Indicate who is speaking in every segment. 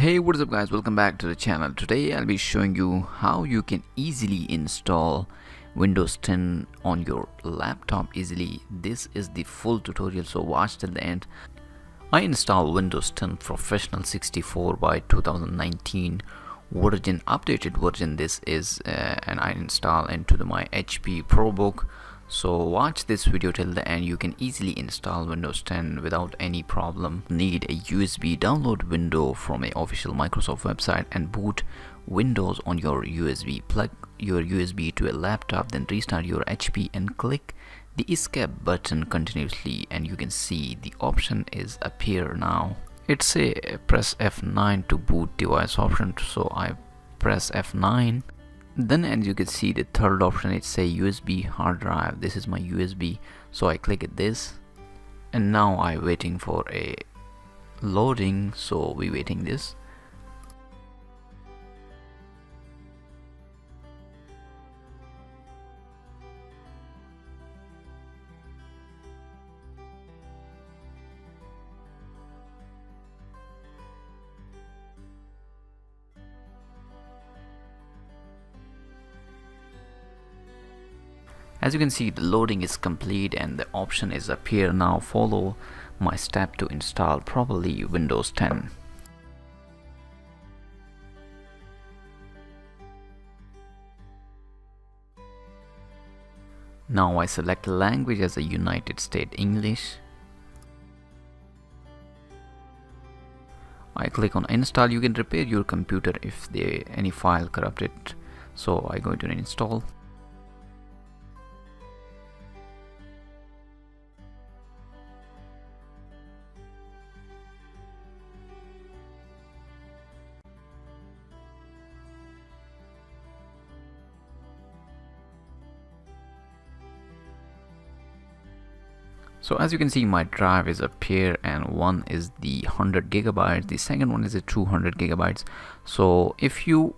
Speaker 1: Hey, what is up guys, welcome back to the channel. Today I'll be showing you how you can easily install Windows 10 on your laptop easily. This is the full tutorial, so watch till the end. I installed Windows 10 Professional 64 by 2019 version, updated version this is, and I install into my HP ProBook. So watch this video till the end. You can easily install Windows 10 without any problem. Need a USB download window from an official Microsoft website and boot Windows on your USB. Plug your USB to a laptop, then restart your HP and click the escape button continuously, and you can see the option is appear now. It's a press F9 to boot device option, so I press F9. Then as you can see, the third option, it say USB hard drive. This is my USB, so I click at this, and now I waiting for a loading, so we waiting this. As you can see, the loading is complete and the option is appear now. Follow my step to install properly Windows 10. Now I select language as a United States English. I click on install. You can repair your computer if any file corrupted, so I go to install. So as you can see, my drive is appear, and one is the 100 gigabytes, the second one is a 200 gigabytes. So if you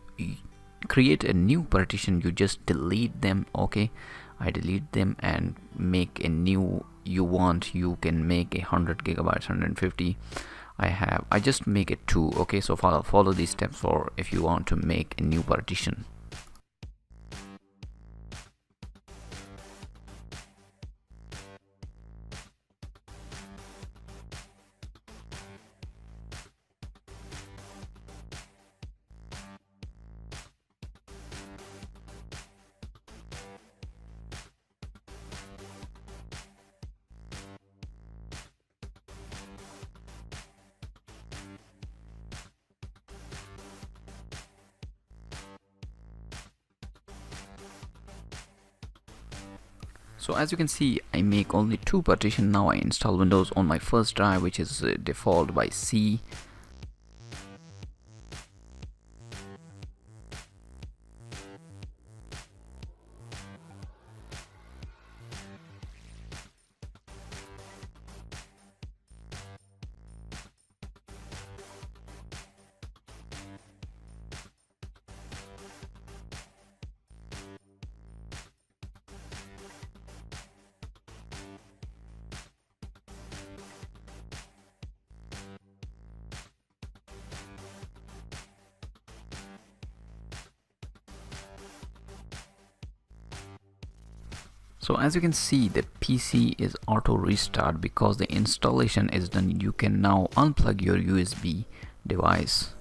Speaker 1: create a new partition, you just delete them. Okay, I delete them and make a new. You can make 100 gigabytes, 150. I just make it 2. Okay, so follow these steps for if you want to make a new partition. So as you can see, I make only 2 partition. Now I install Windows on my first drive, which is default by C. So as you can see, the PC is auto restart because the installation is done. You can now unplug your USB device.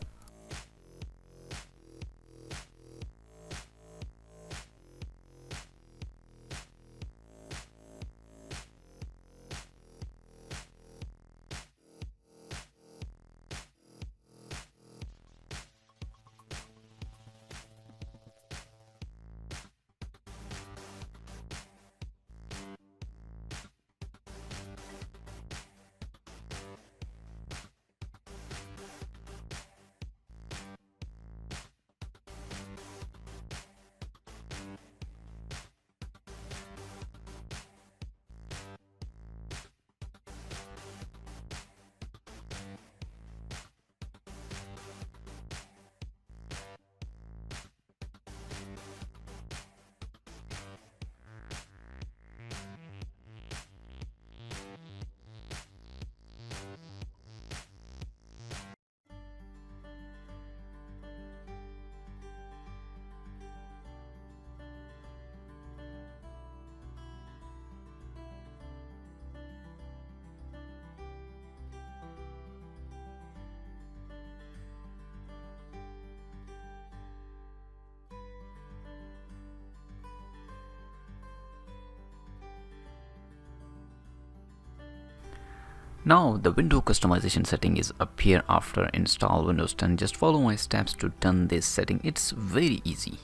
Speaker 1: Now the window customization setting is appear after install Windows 10. Just follow my steps to turn this setting. It's very easy.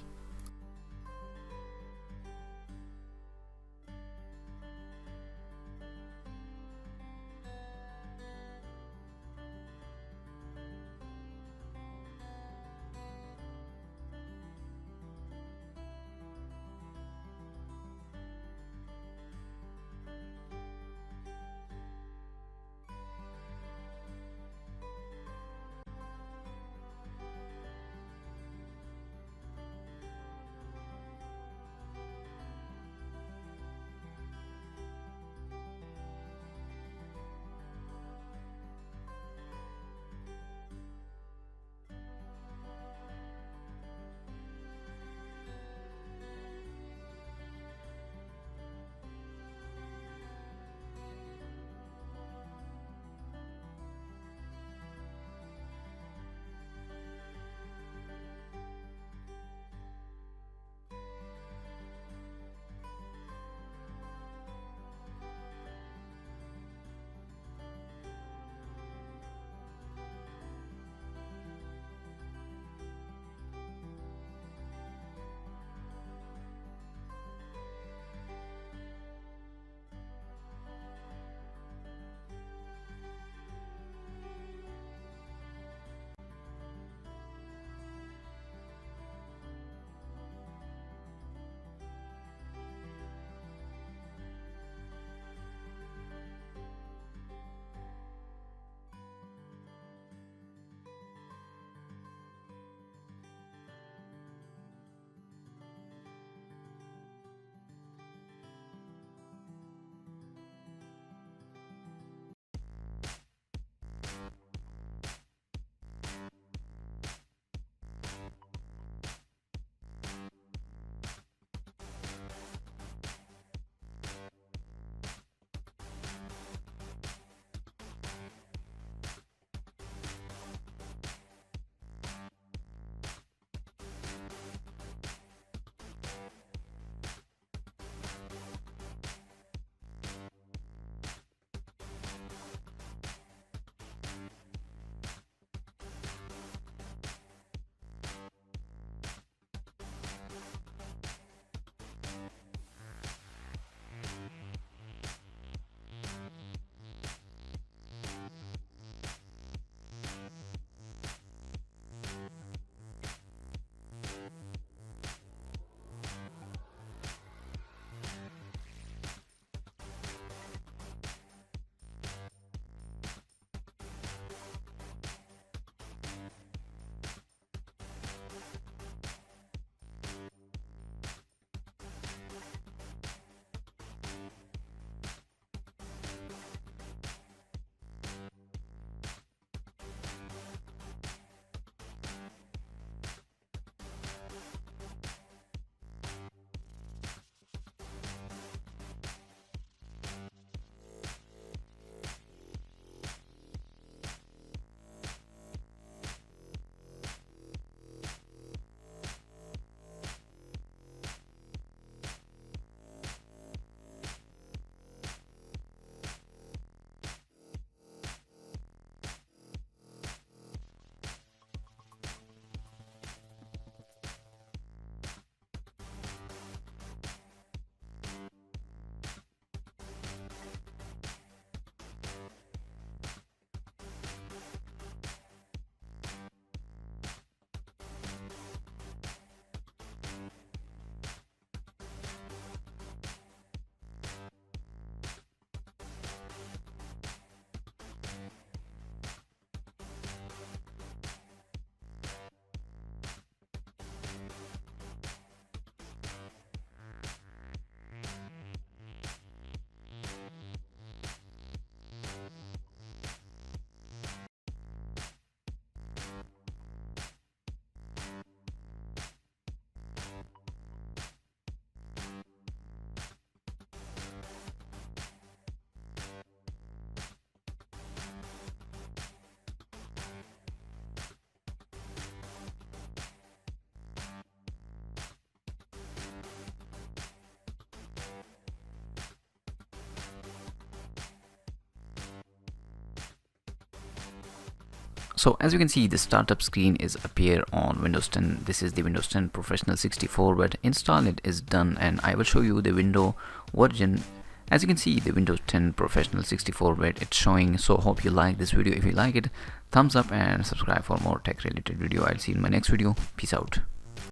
Speaker 1: So as you can see, the startup screen is appear on Windows 10. This is the Windows 10 Professional 64-bit. Install it is done, and I will show you the window version. As you can see, the Windows 10 Professional 64-bit it's showing. So hope you like this video. If you like it, thumbs up and subscribe for more tech related video. I'll see you in my next video. Peace out.